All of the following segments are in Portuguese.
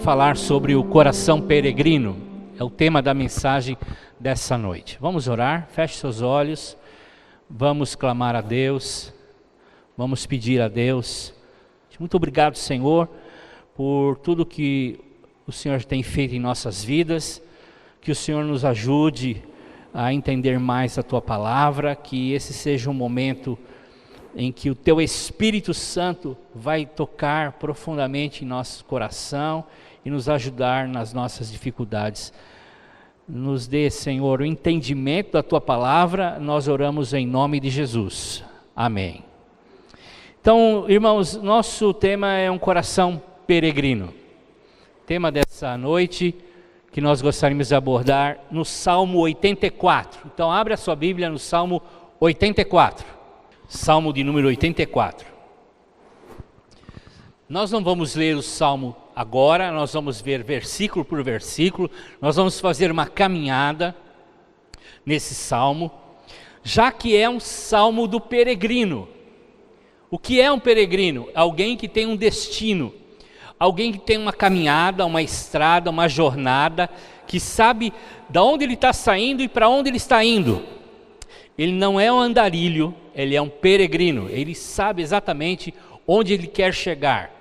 falar sobre o coração peregrino. É o tema da mensagem dessa noite. Vamos orar, feche seus olhos, vamos clamar a Deus, vamos pedir a Deus. Muito obrigado, Senhor, por tudo que o Senhor tem feito em nossas vidas, que o Senhor nos ajude a entender mais a Tua Palavra, que esse seja um momento em que o Teu Espírito Santo vai tocar profundamente em nosso coração e nos ajudar nas nossas dificuldades. Nos dê, Senhor, o entendimento da Tua Palavra, nós oramos em nome de Jesus. Amém. Então, irmãos, nosso tema é um coração peregrino. Tema dessa noite que nós gostaríamos de abordar no Salmo 84. Então, abre a sua Bíblia no Salmo 84. Salmo de número 84. Nós não vamos ler o Salmo agora, nós vamos ver versículo por versículo, nós vamos fazer uma caminhada nesse Salmo, já que é um Salmo do peregrino. O que é um peregrino? Alguém que tem um destino, alguém que tem uma caminhada, uma estrada, uma jornada, que sabe de onde ele está saindo e para onde ele está indo. Ele não é um andarilho, ele é um peregrino, ele sabe exatamente onde ele quer chegar.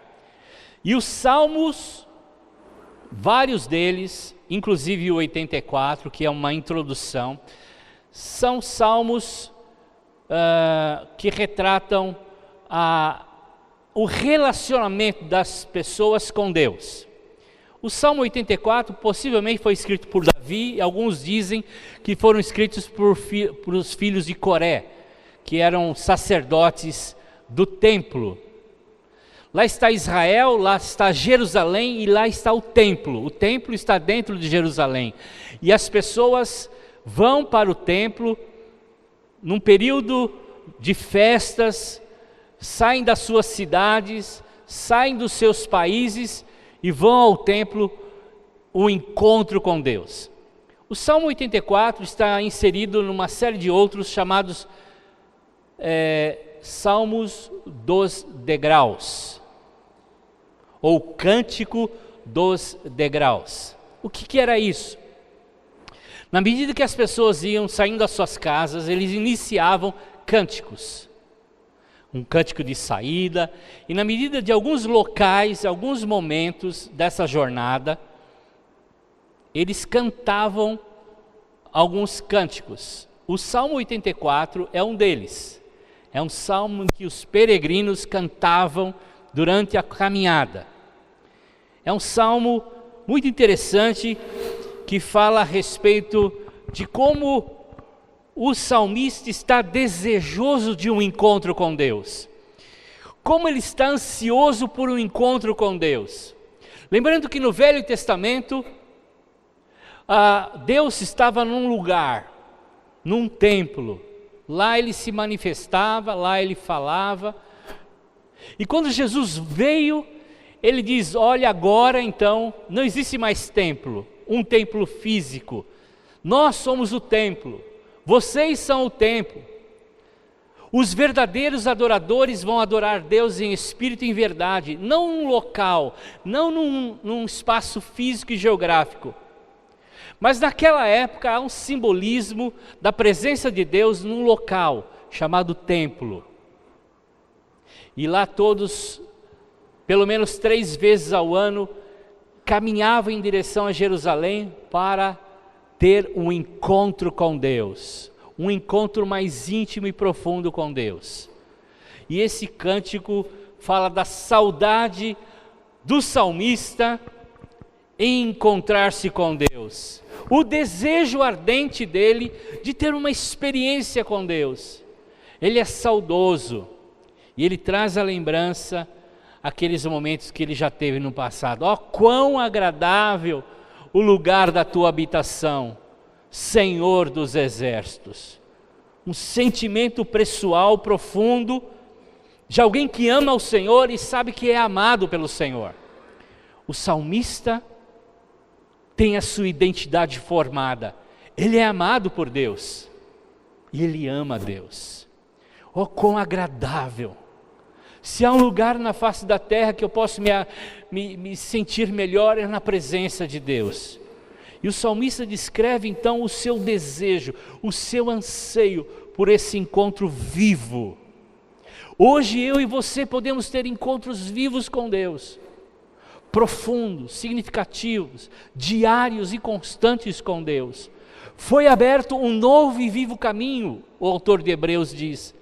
E os salmos, vários deles, inclusive o 84, que é uma introdução, são salmos que retratam o relacionamento das pessoas com Deus. O Salmo 84 possivelmente foi escrito por Davi, e alguns dizem que foram escritos por os filhos de Coré, que eram sacerdotes do templo. Lá está Israel, lá está Jerusalém e lá está o templo. O templo está dentro de Jerusalém. E as pessoas vão para o templo num período de festas, saem das suas cidades, saem dos seus países e vão ao templo, o encontro com Deus. O Salmo 84 está inserido numa série de outros chamados Salmos dos Degraus, ou Cântico dos Degraus. O que era isso? Na medida que as pessoas iam saindo das suas casas, eles iniciavam cânticos. Um cântico de saída, e na medida de alguns locais, alguns momentos dessa jornada, eles cantavam alguns cânticos. O Salmo 84 é um deles. É um salmo que os peregrinos cantavam durante a caminhada. É um salmo muito interessante que fala a respeito de como o salmista está desejoso de um encontro com Deus. Como ele está ansioso por um encontro com Deus. Lembrando que no Velho Testamento, Deus estava num lugar, num templo. Lá ele se manifestava, lá ele falava. E quando Jesus veio, ele diz, olha agora então, não existe mais templo, um templo físico. Nós somos o templo. Vocês são o templo. Os verdadeiros adoradores vão adorar Deus em espírito e em verdade, não num local, não num espaço físico e geográfico. Mas naquela época há um simbolismo da presença de Deus num local chamado templo. E lá todos, pelo menos 3 vezes ao ano, caminhavam em direção a Jerusalém para ter um encontro com Deus, um encontro mais íntimo e profundo com Deus. E esse cântico fala da saudade do salmista em encontrar-se com Deus, o desejo ardente dele de ter uma experiência com Deus. Ele é saudoso e ele traz à lembrança aqueles momentos que ele já teve no passado. Ó, quão agradável o lugar da tua habitação, Senhor dos exércitos. Um sentimento pessoal profundo de alguém que ama o Senhor e sabe que é amado pelo Senhor. O salmista tem a sua identidade formada. Ele é amado por Deus e ele ama Deus. Oh, quão agradável Se há um lugar na face da terra que eu posso me sentir melhor, é na presença de Deus. E o salmista descreve então o seu desejo, o seu anseio por esse encontro vivo. Hoje eu e você podemos ter encontros vivos com Deus, profundos, significativos, diários e constantes com Deus. Foi aberto um novo e vivo caminho, o autor de Hebreus diz,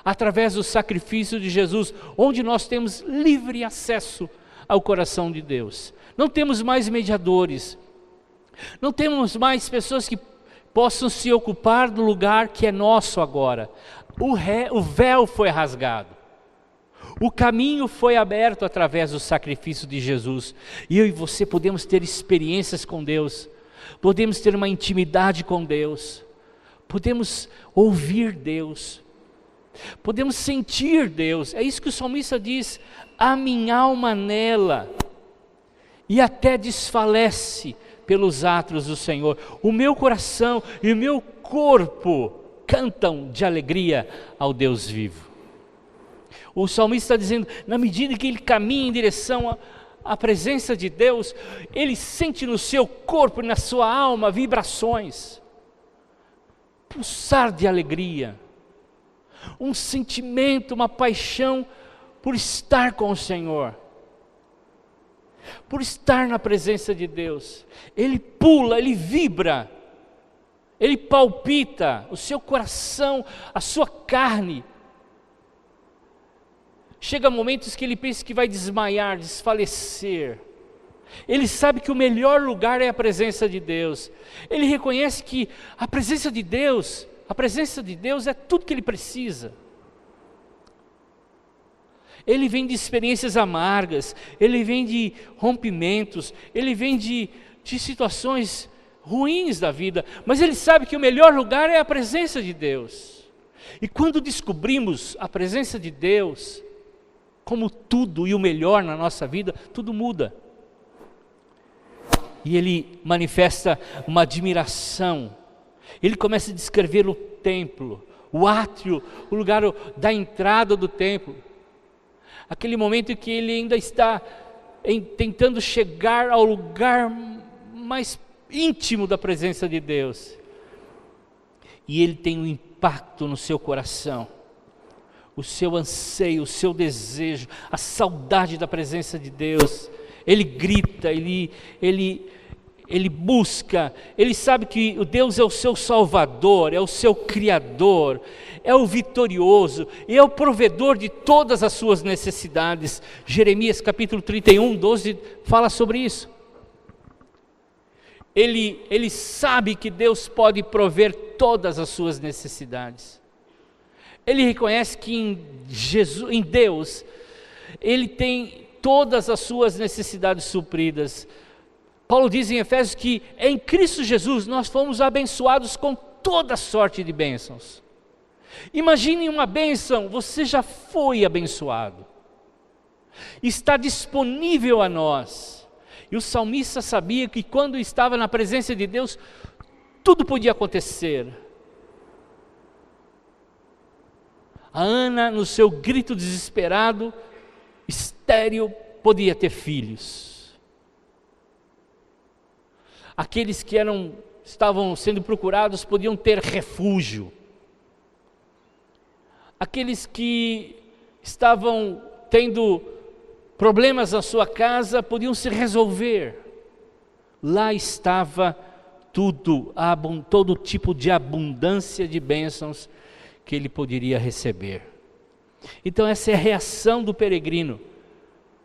através do sacrifício de Jesus, onde nós temos livre acesso ao coração de Deus. Não temos mais mediadores, não temos mais pessoas que possam se ocupar do lugar que é nosso agora. O véu foi rasgado, o caminho foi aberto através do sacrifício de Jesus, e eu e você podemos ter experiências com Deus, podemos ter uma intimidade com Deus, podemos ouvir Deus, podemos sentir Deus. É isso que o salmista diz: a minha alma anela e até desfalece pelos atos do Senhor, o meu coração e o meu corpo cantam de alegria ao Deus vivo. O salmista está dizendo, na medida que ele caminha em direção à presença de Deus, ele sente no seu corpo e na sua alma vibrações, pulsar de alegria, um sentimento, uma paixão por estar com o Senhor, por estar na presença de Deus. Ele pula, ele vibra, ele palpita, o seu coração, a sua carne. Chega momentos que ele pensa que vai desmaiar, desfalecer. Ele sabe que o melhor lugar é a presença de Deus. Ele reconhece que a presença de Deus é tudo que ele precisa. Ele vem de experiências amargas, ele vem de rompimentos, ele vem de situações ruins da vida, mas ele sabe que o melhor lugar é a presença de Deus. E quando descobrimos a presença de Deus como tudo e o melhor na nossa vida, tudo muda. E ele manifesta uma admiração. Ele começa a descrever o templo, o átrio, o lugar da entrada do templo. Aquele momento em que ele ainda está tentando chegar ao lugar mais íntimo da presença de Deus. E ele tem um impacto no seu coração, o seu anseio, o seu desejo, a saudade da presença de Deus. Ele grita, ele busca, ele sabe que o Deus é o seu Salvador, é o seu Criador, é o vitorioso, e é o provedor de todas as suas necessidades. Jeremias capítulo 31, 12 fala sobre isso. Ele sabe que Deus pode prover todas as suas necessidades. Ele reconhece que em Deus, ele tem todas as suas necessidades supridas. Paulo diz em Efésios que em Cristo Jesus nós fomos abençoados com toda sorte de bênçãos. Imagine uma bênção, você já foi abençoado, está disponível a nós. E o salmista sabia que quando estava na presença de Deus, tudo podia acontecer. A Ana, no seu grito desesperado, estéril, podia ter filhos. Aqueles que estavam sendo procurados podiam ter refúgio. Aqueles que estavam tendo problemas na sua casa podiam se resolver. Lá estava tudo, todo tipo de abundância de bênçãos que ele poderia receber. Então essa é a reação do peregrino,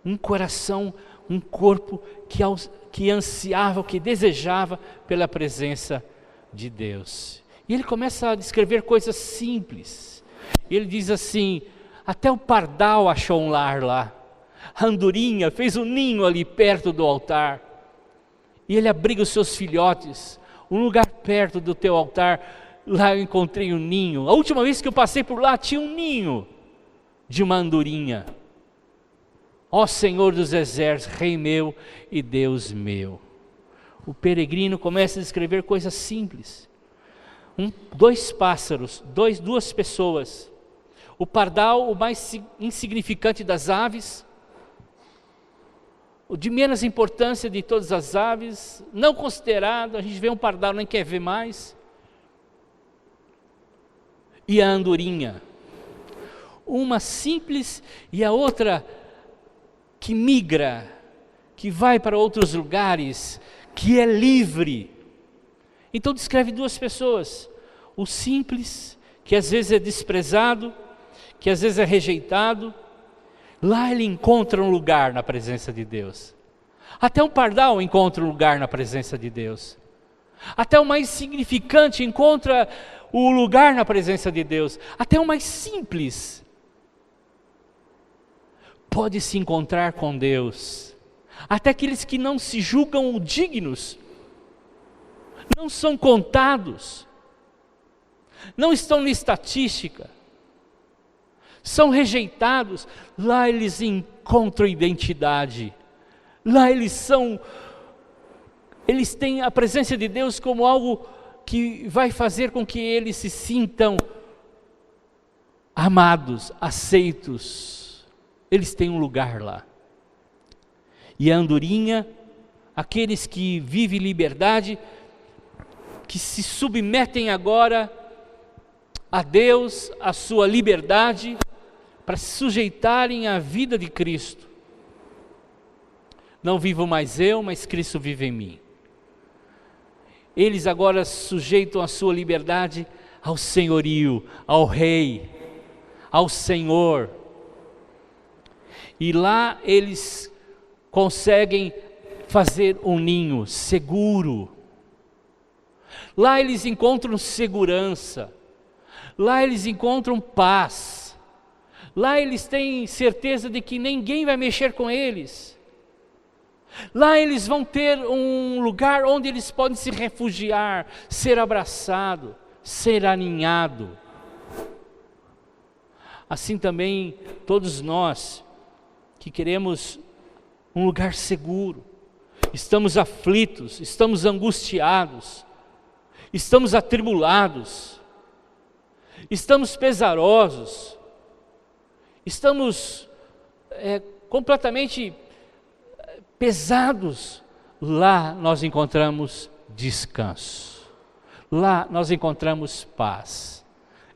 um coração, um corpo que ansiava, que desejava pela presença de Deus. E ele começa a descrever coisas simples. Ele diz assim: até o pardal achou um lar lá, a andorinha fez um ninho ali perto do altar, e ele abriga os seus filhotes. Um lugar perto do teu altar, lá eu encontrei um ninho. A última vez que eu passei por lá tinha um ninho de uma andorinha. Ó Senhor dos exércitos, Rei meu e Deus meu. O peregrino começa a descrever coisas simples. Dois pássaros, duas pessoas. O pardal, o mais insignificante das aves, o de menos importância de todas as aves, não considerado, a gente vê um pardal, nem quer ver mais. E a andorinha, uma simples e a outra que migra, que vai para outros lugares, que é livre. Então descreve duas pessoas, o simples, que às vezes é desprezado, que às vezes é rejeitado, lá ele encontra um lugar na presença de Deus. Até um pardal encontra um lugar na presença de Deus. Até o mais insignificante encontra o lugar na presença de Deus. Até o mais simples pode se encontrar com Deus. Até aqueles que não se julgam dignos, não são contados, não estão na estatística, são rejeitados, lá eles encontram identidade, lá eles têm a presença de Deus como algo que vai fazer com que eles se sintam amados, aceitos, eles têm um lugar lá. E a andorinha, aqueles que vivem liberdade, que se submetem agora a Deus, a sua liberdade, para se sujeitarem à vida de Cristo. Não vivo mais eu, mas Cristo vive em mim. Eles agora sujeitam a sua liberdade ao senhorio, ao Rei, ao Senhor. E lá eles conseguem fazer um ninho seguro. Lá eles encontram segurança. Lá eles encontram paz. Lá eles têm certeza de que ninguém vai mexer com eles. Lá eles vão ter um lugar onde eles podem se refugiar, ser abraçado, ser aninhado. Assim também todos nós que queremos um lugar seguro, estamos aflitos, estamos angustiados, estamos atribulados, estamos pesarosos, estamos completamente pesados. Lá nós encontramos descanso, lá nós encontramos paz.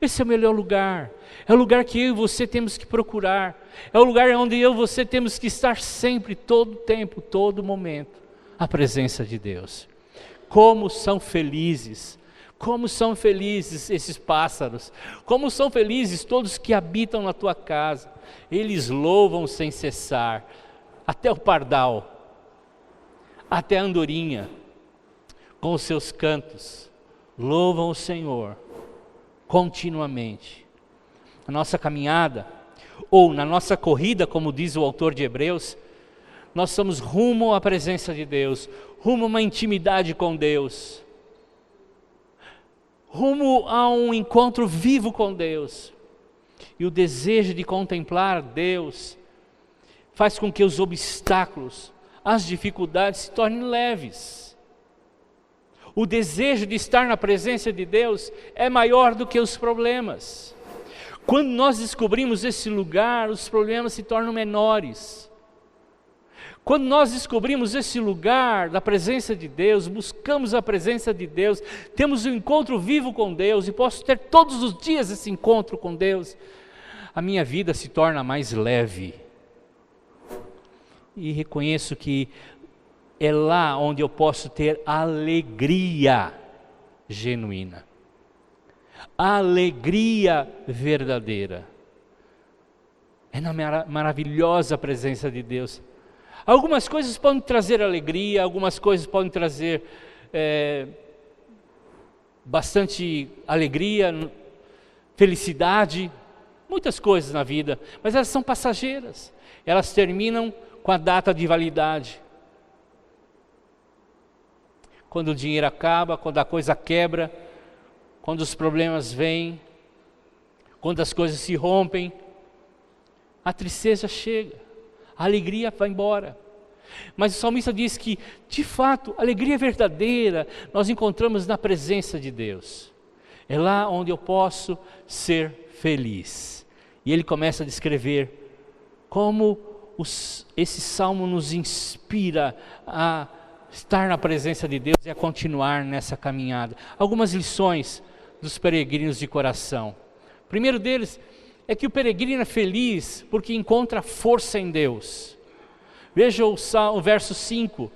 Esse é o melhor lugar, é o lugar que eu e você temos que procurar, é o lugar onde eu e você temos que estar sempre, todo tempo, todo momento, a presença de Deus. Como são felizes esses pássaros, como são felizes todos que habitam na tua casa, eles louvam sem cessar, até o pardal, até a andorinha, com os seus cantos, louvam o Senhor, continuamente. Na nossa caminhada, ou na nossa corrida, como diz o autor de Hebreus, nós estamos rumo à presença de Deus, rumo a uma intimidade com Deus, rumo a um encontro vivo com Deus. E o desejo de contemplar Deus faz com que os obstáculos, as dificuldades se tornem leves. O desejo de estar na presença de Deus é maior do que os problemas. Quando nós descobrimos esse lugar, os problemas se tornam menores. Quando nós descobrimos esse lugar da presença de Deus, buscamos a presença de Deus, temos um encontro vivo com Deus, e posso ter todos os dias esse encontro com Deus, a minha vida se torna mais leve. E reconheço que é lá onde eu posso ter alegria genuína, alegria verdadeira. É na maravilhosa presença de Deus. Algumas coisas podem trazer alegria, algumas coisas podem trazer bastante alegria, felicidade, muitas coisas na vida, mas elas são passageiras, elas terminam com a data de validade. Quando o dinheiro acaba, quando a coisa quebra, quando os problemas vêm, quando as coisas se rompem, a tristeza chega, a alegria vai embora. Mas o salmista diz que, de fato, a alegria verdadeira nós encontramos na presença de Deus. É lá onde eu posso ser feliz. E ele começa a descrever como esse salmo nos inspira a estar na presença de Deus e a continuar nessa caminhada. Algumas lições dos peregrinos de coração. O primeiro deles é que o peregrino é feliz porque encontra força em Deus. Veja o verso 5.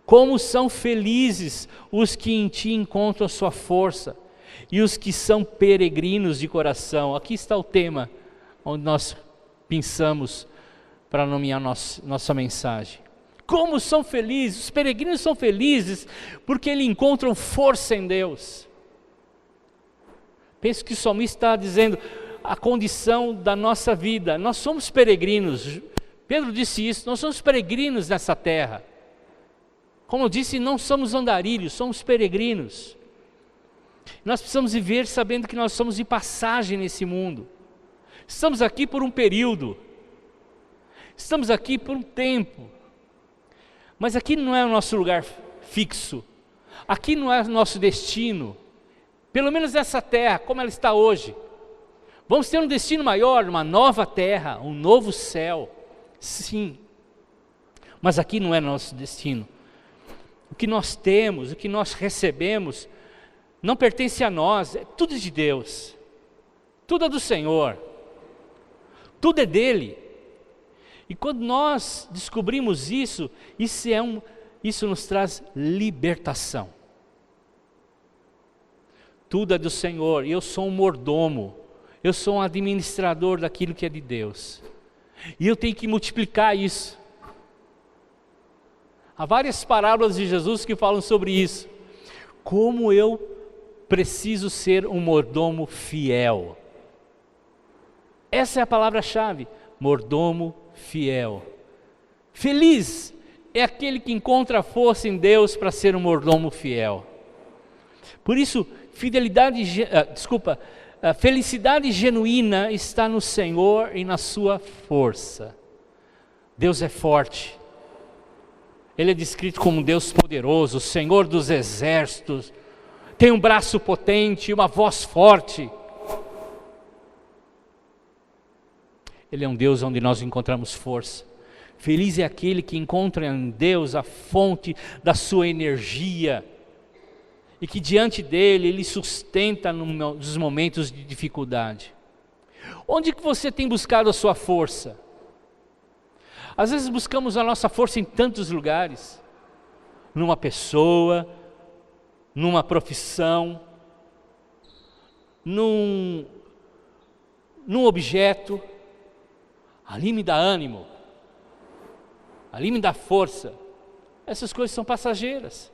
Como são felizes os que em ti encontram a sua força e os que são peregrinos de coração. Aqui está o tema onde nós pensamos para nomear nossa mensagem. Como são felizes, os peregrinos são felizes porque eles encontram força em Deus. Penso que o salmista está dizendo a condição da nossa vida. Nós somos peregrinos. Pedro disse isso, nós somos peregrinos nessa terra. Como eu disse, não somos andarilhos, somos peregrinos. Nós precisamos viver sabendo que nós somos de passagem nesse mundo. Estamos aqui por um período. Estamos aqui por um tempo. Mas aqui não é o nosso lugar fixo. Aqui não é o nosso destino. Pelo menos essa terra, como ela está hoje. Vamos ter um destino maior, uma nova terra, um novo céu. Sim. Mas aqui não é nosso destino. O que nós temos, o que nós recebemos, não pertence a nós, é tudo de Deus. Tudo é do Senhor. Tudo é dele. E quando nós descobrimos isso, isso nos traz libertação. Tudo é do Senhor, e eu sou um mordomo, eu sou um administrador daquilo que é de Deus. E eu tenho que multiplicar isso. Há várias parábolas de Jesus que falam sobre isso. Como eu preciso ser um mordomo fiel. Essa é a palavra-chave, mordomo fiel. Feliz é aquele que encontra força em Deus para ser um mordomo fiel. Por isso, felicidade genuína está no Senhor e na sua força. Deus é forte. Ele é descrito como um Deus poderoso, o Senhor dos exércitos. Tem um braço potente, uma voz forte. Ele é um Deus onde nós encontramos força. Feliz é aquele que encontra em Deus a fonte da sua energia. E que diante dele, ele sustenta nos momentos de dificuldade. Onde que você tem buscado a sua força? Às vezes buscamos a nossa força em tantos lugares. Numa pessoa, numa profissão, num objeto. Ali me dá ânimo, ali me dá força. Essas coisas são passageiras.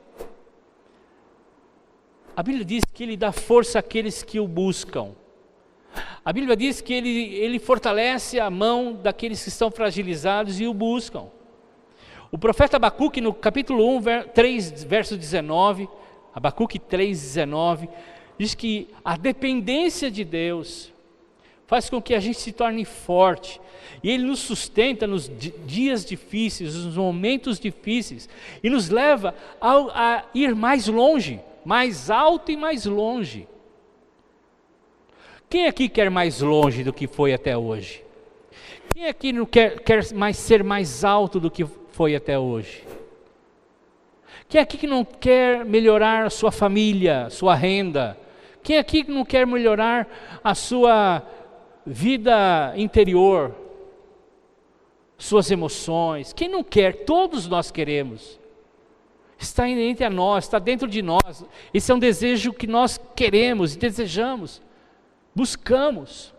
A Bíblia diz que Ele dá força àqueles que o buscam. A Bíblia diz que Ele fortalece a mão daqueles que estão fragilizados e o buscam. O profeta Abacuque, no capítulo 3, verso 19, Abacuque 3, 19, diz que a dependência de Deus faz com que a gente se torne forte. E Ele nos sustenta nos dias difíceis, nos momentos difíceis. E nos leva a ir mais longe, mais alto e mais longe. Quem aqui quer mais longe do que foi até hoje? Quem aqui não quer ser mais alto do que foi até hoje? Quem aqui que não quer melhorar a sua família, sua renda? Quem aqui que não quer melhorar a sua vida interior, suas emoções? Quem não quer? Todos nós queremos. Está inerente a nós, está dentro de nós. Esse é um desejo que nós queremos e desejamos, buscamos.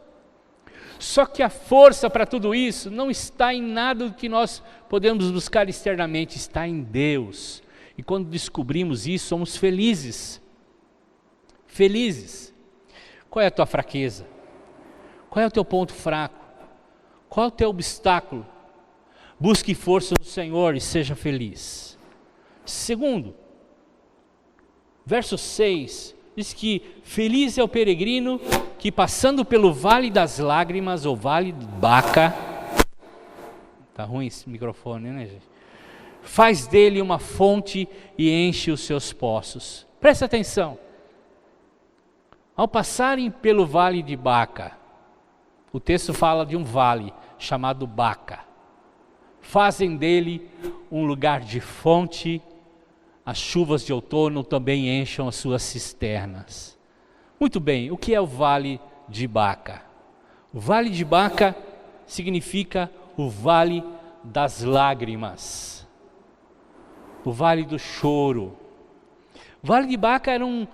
Só que a força para tudo isso não está em nada que nós podemos buscar externamente, está em Deus. E quando descobrimos isso, somos felizes. Felizes. Qual é a tua fraqueza? Qual é o teu ponto fraco? Qual é o teu obstáculo? Busque força no Senhor e seja feliz. Segundo, verso 6, diz que feliz é o peregrino que passando pelo vale das lágrimas, ou vale de Baca, tá ruim esse microfone, né, gente? Faz dele uma fonte e enche os seus poços. Presta atenção. Ao passarem pelo vale de Baca, O texto fala de um vale chamado Baca. Fazem dele um lugar de fonte, as chuvas de outono também enchem as suas cisternas. Muito bem, o que é o vale de Baca? O vale de Baca significa o vale das lágrimas, o vale do choro. O vale de Baca era um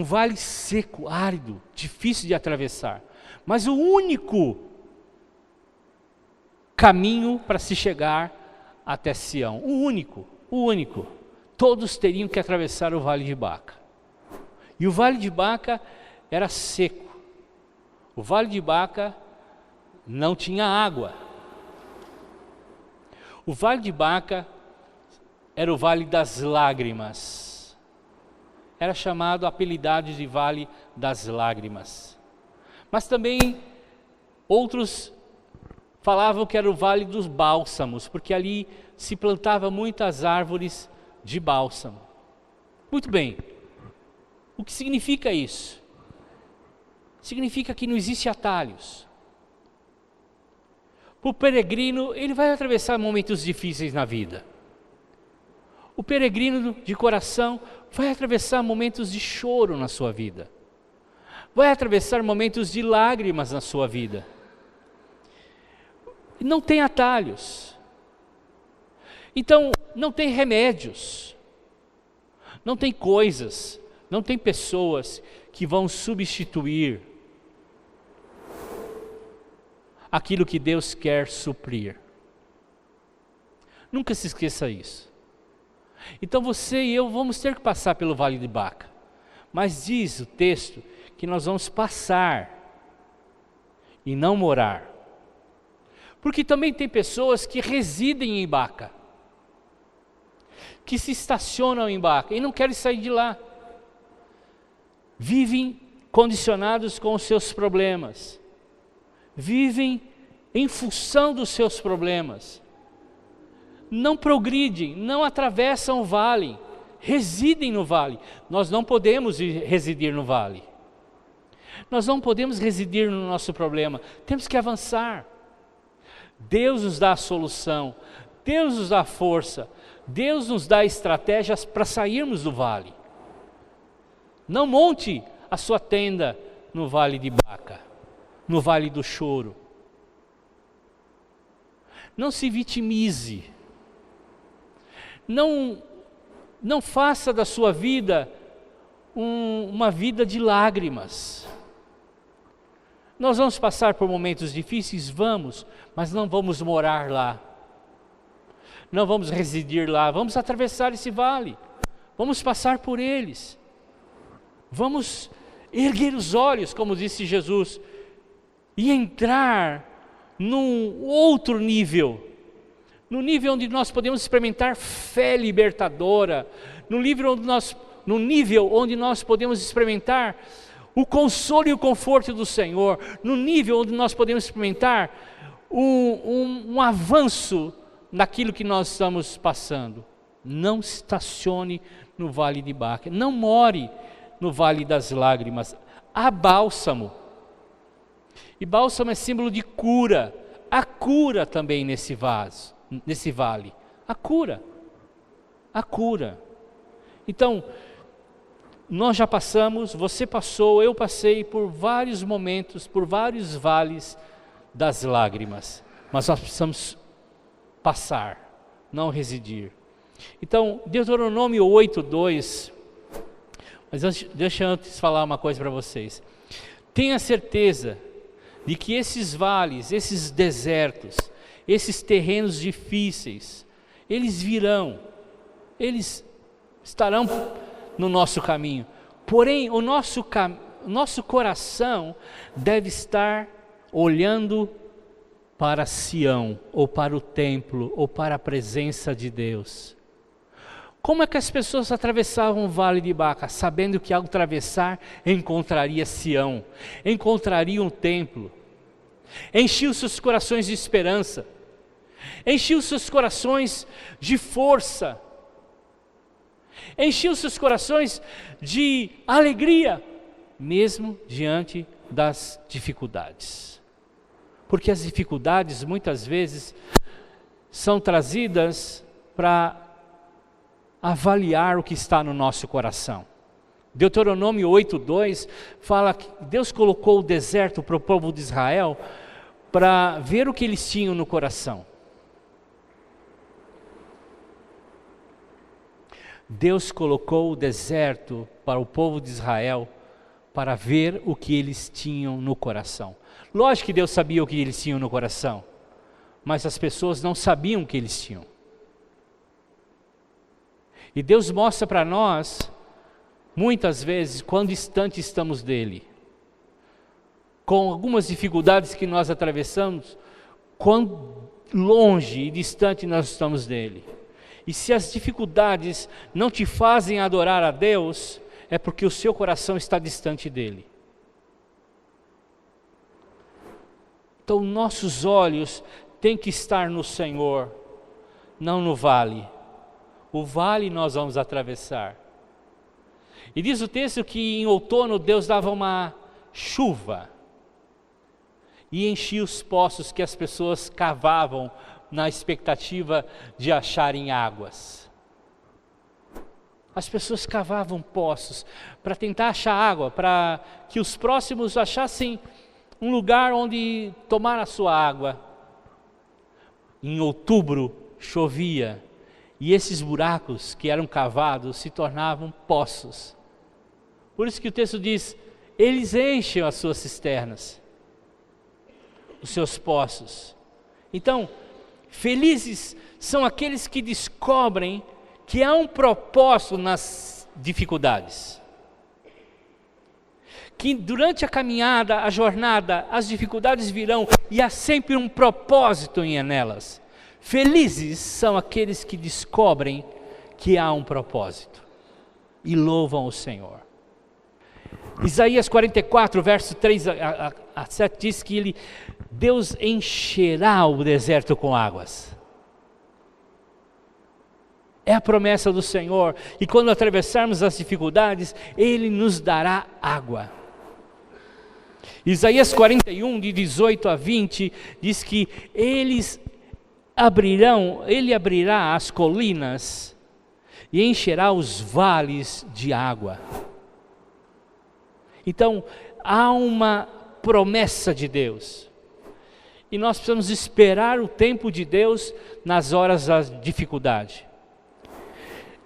vale seco, árido, difícil de atravessar, mas o único caminho para se chegar até Sião, o único. Todos teriam que atravessar o vale de Baca. E o vale de Baca era seco. O vale de Baca não tinha água. O vale de Baca era o vale das lágrimas. Era chamado, apelidado de vale das lágrimas. Mas também outros falavam que era o vale dos bálsamos, porque ali se plantava muitas árvores de bálsamo. Muito bem, o que significa isso? Significa que não existe atalhos. O peregrino, ele vai atravessar momentos difíceis na vida. O peregrino de coração vai atravessar momentos de choro na sua vida. Vai atravessar momentos de lágrimas na sua vida. Não tem atalhos. Então, não tem remédios. Não tem coisas, não tem pessoas que vão substituir aquilo que Deus quer suprir. Nunca se esqueça isso. Então você e eu vamos ter que passar pelo vale de Baca. Mas diz o texto que nós vamos passar e não morar. Porque também tem pessoas que residem em Baca, que se estacionam em Baca e não querem sair de lá. Vivem condicionados com os seus problemas. Vivem em função dos seus problemas. Não progridem, não atravessam o vale, residem no vale. Nós não podemos residir no vale. Nós não podemos residir no nosso problema. Temos que avançar. Deus nos dá a solução. Deus nos dá a força. Deus nos dá estratégias para sairmos do vale. Não monte a sua tenda no vale de Baca, no vale do choro. Não se vitimize. Não faça da sua vida uma vida de lágrimas. Nós vamos passar por momentos difíceis, vamos, mas não vamos morar lá. Não vamos residir lá, vamos atravessar esse vale. Vamos passar por eles. Vamos erguer os olhos, como disse Jesus, e entrar num outro nível. No nível onde nós podemos experimentar fé libertadora, no nível onde nós podemos experimentar o consolo e o conforto do Senhor, no nível onde nós podemos experimentar um avanço naquilo que nós estamos passando. Não estacione no vale de Baca, não more no vale das lágrimas. Há bálsamo, e bálsamo é símbolo de cura. Há cura também nesse vale, a cura. Então, nós já passamos, você passou, eu passei por vários momentos, por vários vales das lágrimas, mas nós precisamos passar, não residir. Então, Deuteronômio 8:2, mas deixa eu antes falar uma coisa para vocês. Tenha certeza de que esses vales, esses desertos, esses terrenos difíceis, eles virão, eles estarão no nosso caminho. Porém, o nosso coração deve estar olhando para Sião, ou para o templo, ou para a presença de Deus. Como é que as pessoas atravessavam o vale de Baca? Sabendo que ao atravessar encontraria Sião, encontrariam o templo. Enchiam seus corações de esperança, enchiam seus corações de força, enchiam seus corações de alegria, mesmo diante das dificuldades. Porque as dificuldades muitas vezes são trazidas para avaliar o que está no nosso coração. Deuteronômio 8:2 fala que Deus colocou o deserto para o povo de Israel para ver o que eles tinham no coração. Deus colocou o deserto para o povo de Israel para ver o que eles tinham no coração. Lógico que Deus sabia o que eles tinham no coração, mas as pessoas não sabiam o que eles tinham. E Deus mostra para nós, muitas vezes, quão distante estamos dele. Com algumas dificuldades que nós atravessamos, quão longe e distante nós estamos dele. E se as dificuldades não te fazem adorar a Deus, é porque o seu coração está distante dele. Então nossos olhos têm que estar no Senhor, não no vale. O vale nós vamos atravessar. E diz o texto que em outono Deus dava uma chuva e enchia os poços que as pessoas cavavam na expectativa de acharem águas. As pessoas cavavam poços para tentar achar água, para que os próximos achassem um lugar onde tomar a sua água. Em outubro chovia e esses buracos que eram cavados se tornavam poços. Por isso que o texto diz, eles enchem as suas cisternas, os seus poços. Então, felizes são aqueles que descobrem que há um propósito nas dificuldades. Que durante a caminhada, a jornada, as dificuldades virão e há sempre um propósito nelas. Felizes são aqueles que descobrem que há um propósito e louvam o Senhor. Isaías 44, verso 3 a 7 diz que Deus encherá o deserto com águas. É a promessa do Senhor, e quando atravessarmos as dificuldades, Ele nos dará água. Isaías 41, de 18 a 20, diz que Ele abrirá as colinas e encherá os vales de água. Então, há uma promessa de Deus, e nós precisamos esperar o tempo de Deus nas horas da dificuldade.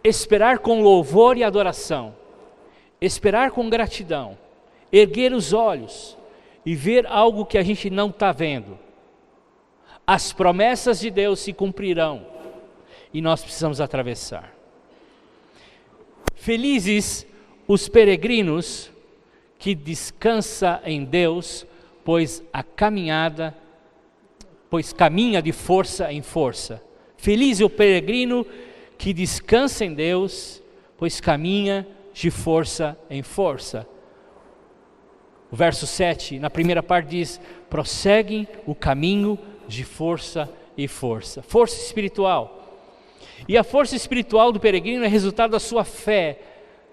Esperar com louvor e adoração, esperar com gratidão, erguer os olhos e ver algo que a gente não está vendo. As promessas de Deus se cumprirão e nós precisamos atravessar. Felizes os peregrinos que descansa em Deus, pois caminha de força em força. Feliz é o peregrino que descansa em Deus, pois caminha de força em força. O verso 7, na primeira parte diz, prosseguem o caminho de força e força. Força espiritual. E a força espiritual do peregrino é resultado da sua fé,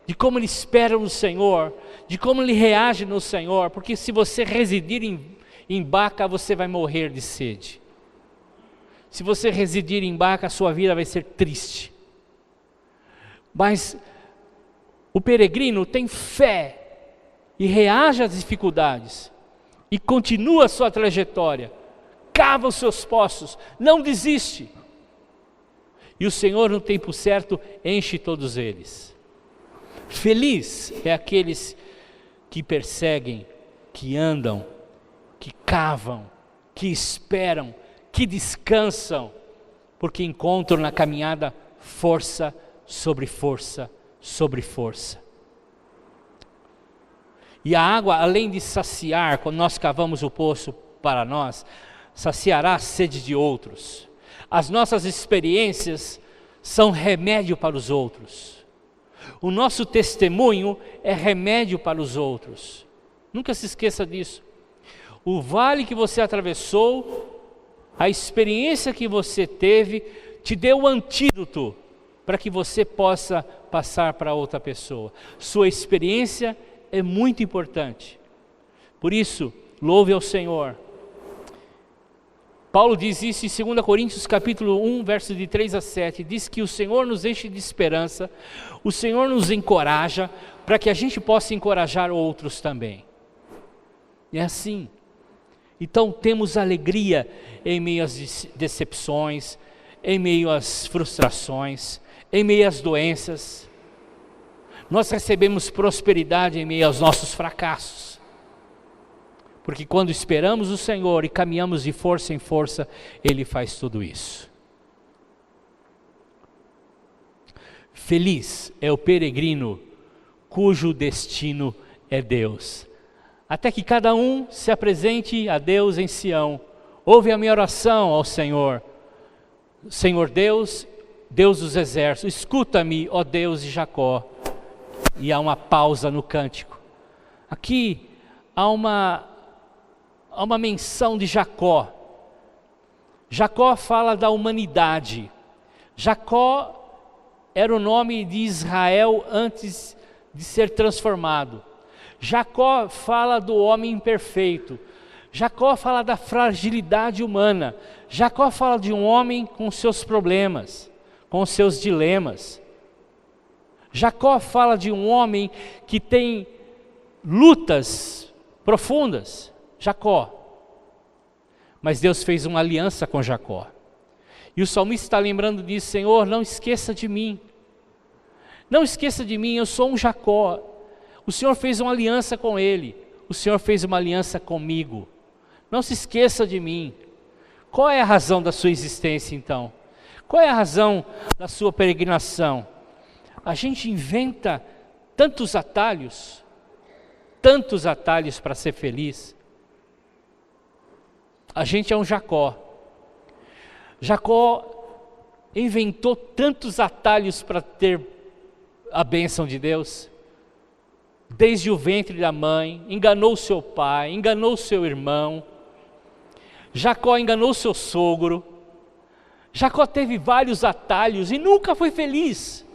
de como ele espera no Senhor, de como ele reage no Senhor, porque se você residir em Baca, você vai morrer de sede. Se você residir em Baca, a sua vida vai ser triste. Mas o peregrino tem fé e reage às dificuldades e continua a sua trajetória, cava os seus poços, não desiste. E o Senhor, no tempo certo, enche todos eles. Feliz é aqueles que perseguem, que andam, que cavam, que esperam, que descansam, porque encontram na caminhada força sobre força sobre força. E a água, além de saciar, quando nós cavamos o poço para nós, saciará a sede de outros. As nossas experiências são remédio para os outros. O nosso testemunho é remédio para os outros. Nunca se esqueça disso. O vale que você atravessou, a experiência que você teve, te deu o antídoto para que você possa passar para outra pessoa. Sua experiência é muito importante. Por isso, louve ao Senhor. Paulo diz isso em 2 Coríntios capítulo 1, verso de 3 a 7, diz que o Senhor nos enche de esperança, o Senhor nos encoraja, para que a gente possa encorajar outros também. É assim. Então temos alegria em meio às decepções, em meio às frustrações, em meio às doenças. Nós recebemos prosperidade em meio aos nossos fracassos. Porque quando esperamos o Senhor e caminhamos de força em força, Ele faz tudo isso. Feliz é o peregrino cujo destino é Deus. Até que cada um se apresente a Deus em Sião. Ouve a minha oração ao Senhor. Senhor Deus, Deus dos exércitos, escuta-me, ó Deus de Jacó. E há uma pausa no cântico. Aqui há uma menção de Jacó. Jacó fala da humanidade. Jacó era o nome de Israel antes de ser transformado. Jacó fala do homem imperfeito. Jacó fala da fragilidade humana. Jacó fala de um homem com seus problemas, com seus dilemas. Jacó fala de um homem que tem lutas profundas. Jacó. Mas Deus fez uma aliança com Jacó. E o salmista está lembrando disso: Senhor, não esqueça de mim. Não esqueça de mim, eu sou um Jacó. O Senhor fez uma aliança com ele. O Senhor fez uma aliança comigo. Não se esqueça de mim. Qual é a razão da sua existência então? Qual é a razão da sua peregrinação? A gente inventa tantos atalhos para ser feliz. A gente é um Jacó. Jacó inventou tantos atalhos para ter a bênção de Deus. Desde o ventre da mãe, enganou seu pai, enganou seu irmão. Jacó enganou seu sogro. Jacó teve vários atalhos e nunca foi feliz.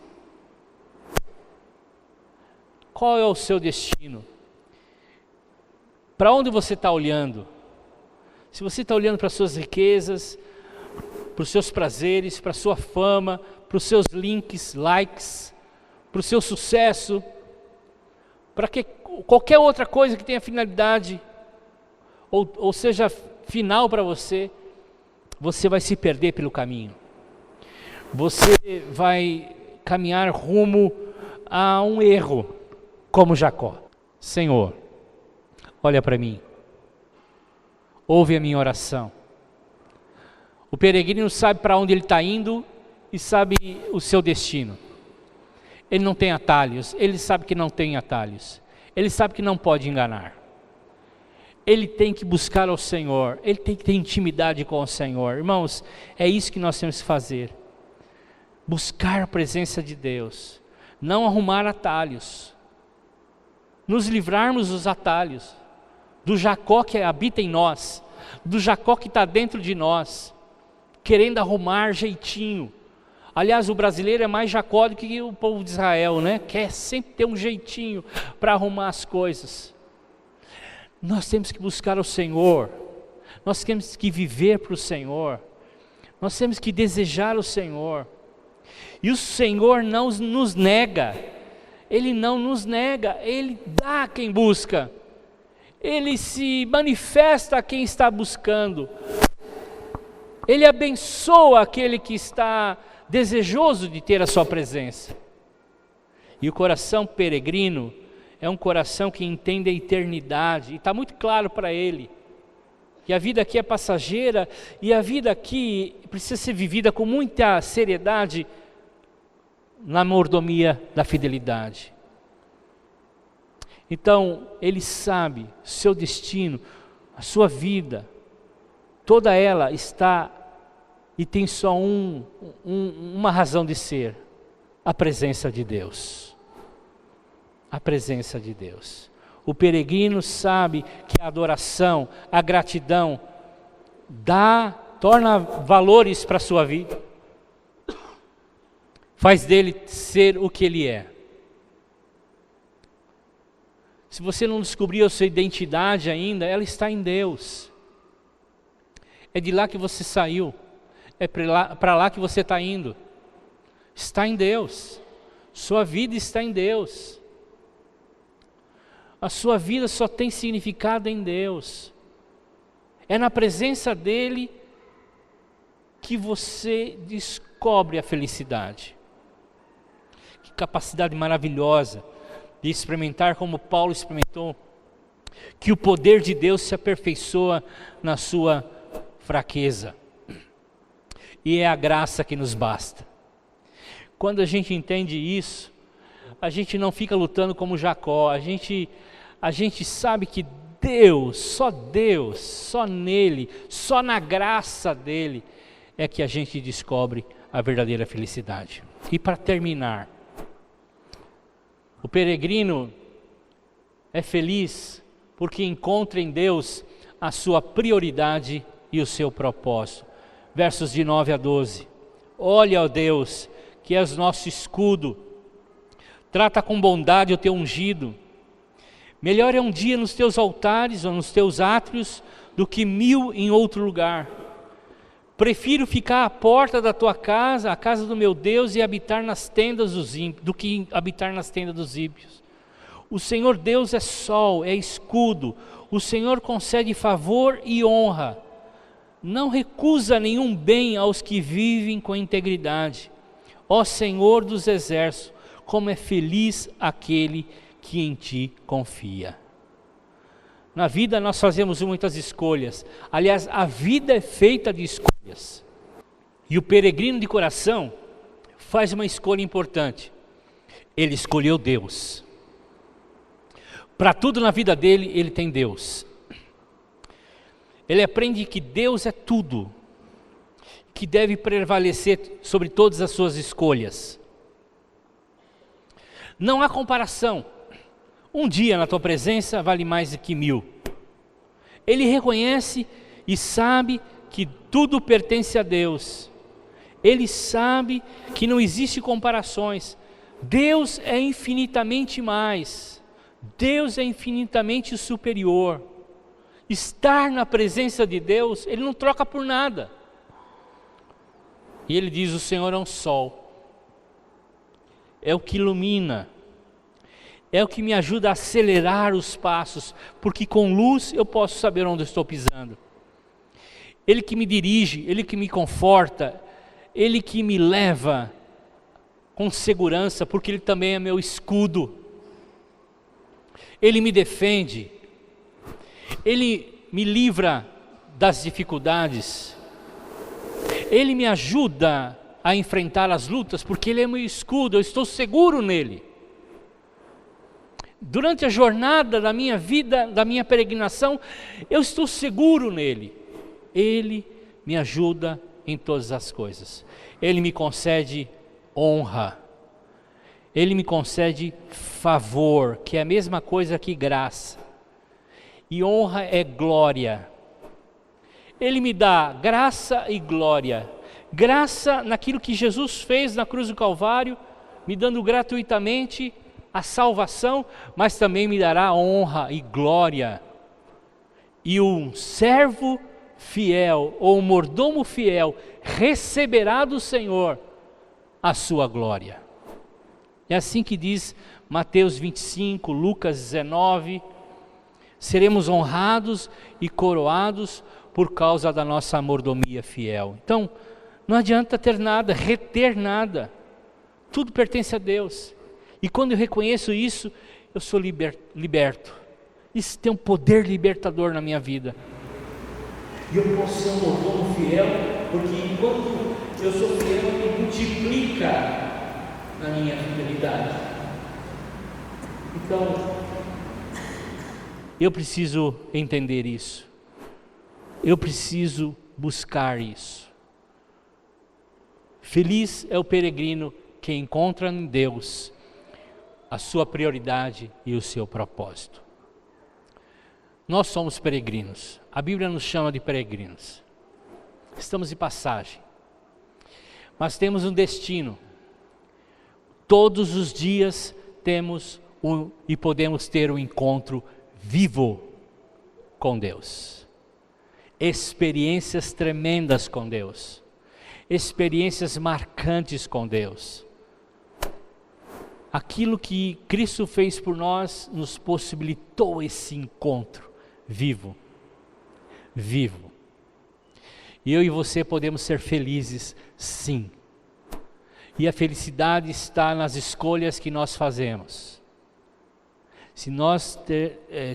Qual é o seu destino? Para onde você está olhando? Se você está olhando para as suas riquezas, para os seus prazeres, para a sua fama, para os seus links, likes, para o seu sucesso, para que qualquer outra coisa que tenha finalidade, ou seja, final para você, você vai se perder pelo caminho. Você vai caminhar rumo a um erro, como Jacó. Senhor, olha para mim. Ouve a minha oração. O peregrino sabe para onde ele está indo e sabe o seu destino. Ele não tem atalhos, ele sabe que não tem atalhos. Ele sabe que não pode enganar. Ele tem que buscar ao Senhor, ele tem que ter intimidade com o Senhor. Irmãos, é isso que nós temos que fazer. Buscar a presença de Deus, não arrumar atalhos. Nos livrarmos dos atalhos, do Jacó que habita em nós, do Jacó que está dentro de nós, querendo arrumar jeitinho. Aliás, o brasileiro é mais Jacó do que o povo de Israel, né? Quer sempre ter um jeitinho para arrumar as coisas. Nós temos que buscar o Senhor, nós temos que viver para o Senhor, nós temos que desejar o Senhor. E o Senhor não nos nega, Ele não nos nega, Ele dá a quem busca. Ele se manifesta a quem está buscando. Ele abençoa aquele que está desejoso de ter a sua presença. E o coração peregrino é um coração que entende a eternidade. E está muito claro para ele que a vida aqui é passageira e a vida aqui precisa ser vivida com muita seriedade na mordomia da fidelidade. Então, ele sabe o seu destino, a sua vida, toda ela está e tem só uma razão de ser: a presença de Deus. A presença de Deus. O peregrino sabe que a adoração, a gratidão, torna valores para a sua vida, faz dele ser o que ele é. Se você não descobriu a sua identidade ainda, ela está em Deus. É de lá que você saiu. É para lá que você está indo. Está em Deus. Sua vida está em Deus. A sua vida só tem significado em Deus. É na presença dEle que você descobre a felicidade. Que capacidade maravilhosa de experimentar como Paulo experimentou, que o poder de Deus se aperfeiçoa na sua fraqueza. E é a graça que nos basta. Quando a gente entende isso, a gente não fica lutando como Jacó, a gente sabe que Deus, só nele, só na graça dele, é que a gente descobre a verdadeira felicidade. E para terminar, o peregrino é feliz porque encontra em Deus a sua prioridade e o seu propósito. Versos de 9 a 12. Olha, ó Deus, que és nosso escudo, trata com bondade o teu ungido. Melhor é um dia nos teus altares ou nos teus átrios do que 1000 em outro lugar. Prefiro ficar à porta da tua casa, a casa do meu Deus, e habitar nas tendas dos ímpios, do que habitar nas tendas dos ímpios. O Senhor Deus é sol, é escudo. O Senhor concede favor e honra. Não recusa nenhum bem aos que vivem com integridade. Ó Senhor dos exércitos, como é feliz aquele que em ti confia. Na vida nós fazemos muitas escolhas. Aliás, a vida é feita de escolhas. E o peregrino de coração faz uma escolha importante. Ele escolheu Deus. Para tudo na vida dele, ele tem Deus. Ele aprende que Deus é tudo, que deve prevalecer sobre todas as suas escolhas. Não há comparação. Um dia na tua presença vale mais do que 1000. Ele reconhece e sabe que tudo pertence a Deus. Ele sabe que não existe comparações. Deus é infinitamente mais. Deus é infinitamente superior. Estar na presença de Deus, Ele não troca por nada. E Ele diz, o Senhor é um sol. É o que ilumina. É o que me ajuda a acelerar os passos, porque com luz eu posso saber onde eu estou pisando. Ele que me dirige, Ele que me conforta, Ele que me leva com segurança, porque Ele também é meu escudo. Ele me defende, Ele me livra das dificuldades, Ele me ajuda a enfrentar as lutas, porque Ele é meu escudo, eu estou seguro nele. Durante a jornada da minha vida, da minha peregrinação, eu estou seguro nele. Ele me ajuda em todas as coisas. Ele me concede honra. Ele me concede favor, que é a mesma coisa que graça. E honra é glória. Ele me dá graça e glória. Graça naquilo que Jesus fez na cruz do Calvário, me dando gratuitamente a salvação, mas também me dará honra e glória. E um servo fiel, ou um mordomo fiel, receberá do Senhor a sua glória. É assim que diz Mateus 25, Lucas 19, seremos honrados e coroados por causa da nossa mordomia fiel. Então, não adianta ter nada, reter nada, tudo pertence a Deus. E quando eu reconheço isso, eu sou liberto. Isso tem um poder libertador na minha vida. E eu posso ser um mordomo fiel, porque enquanto eu sou fiel, ele multiplica na minha fidelidade. Então, eu preciso entender isso. Eu preciso buscar isso. Feliz é o peregrino que encontra em Deus a sua prioridade e o seu propósito. Nós somos peregrinos. A Bíblia nos chama de peregrinos. Estamos de passagem. Mas temos um destino. Todos os dias temos e podemos ter um encontro vivo com Deus. experiências tremendas com Deus, experiências marcantes com Deus. Aquilo que Cristo fez por nós nos possibilitou esse encontro vivo. E eu e você podemos ser felizes, sim. E a felicidade está nas escolhas que nós fazemos. Se nós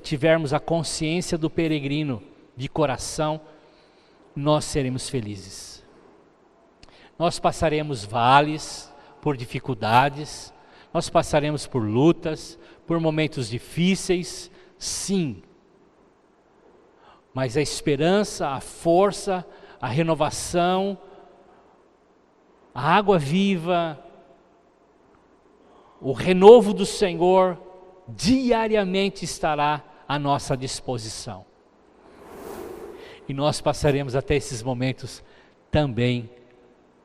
tivermos a consciência do peregrino de coração, nós seremos felizes. Nós passaremos vales por dificuldades, nós passaremos por lutas, por momentos difíceis, sim. Mas a esperança, a força, a renovação, a água viva, o renovo do Senhor, diariamente estará à nossa disposição. E nós passaremos até esses momentos também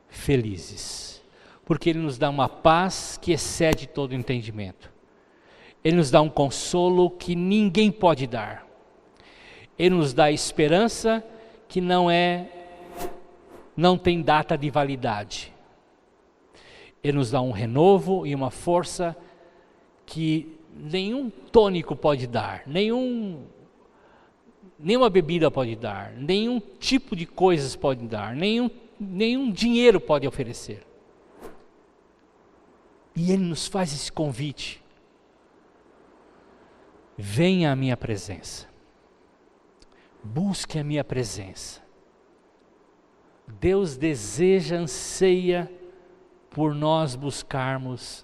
felizes. Porque Ele nos dá uma paz que excede todo entendimento. Ele nos dá um consolo que ninguém pode dar. Ele nos dá esperança que não tem data de validade. Ele nos dá um renovo e uma força que nenhum tônico pode dar, nenhuma bebida pode dar, nenhum tipo de coisas pode dar, nenhum dinheiro pode oferecer. E Ele nos faz esse convite: venha à minha presença, busque a minha presença. Deus deseja, anseia por nós buscarmos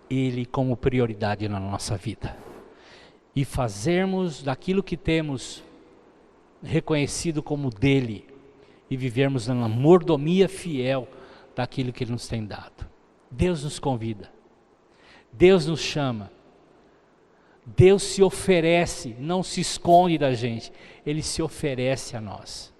Ele como prioridade na nossa vida e fazermos daquilo que temos reconhecido como dele e vivermos na mordomia fiel daquilo que Ele nos tem dado. Deus nos convida, Deus nos chama, Deus se oferece, não se esconde da gente, Ele se oferece a nós.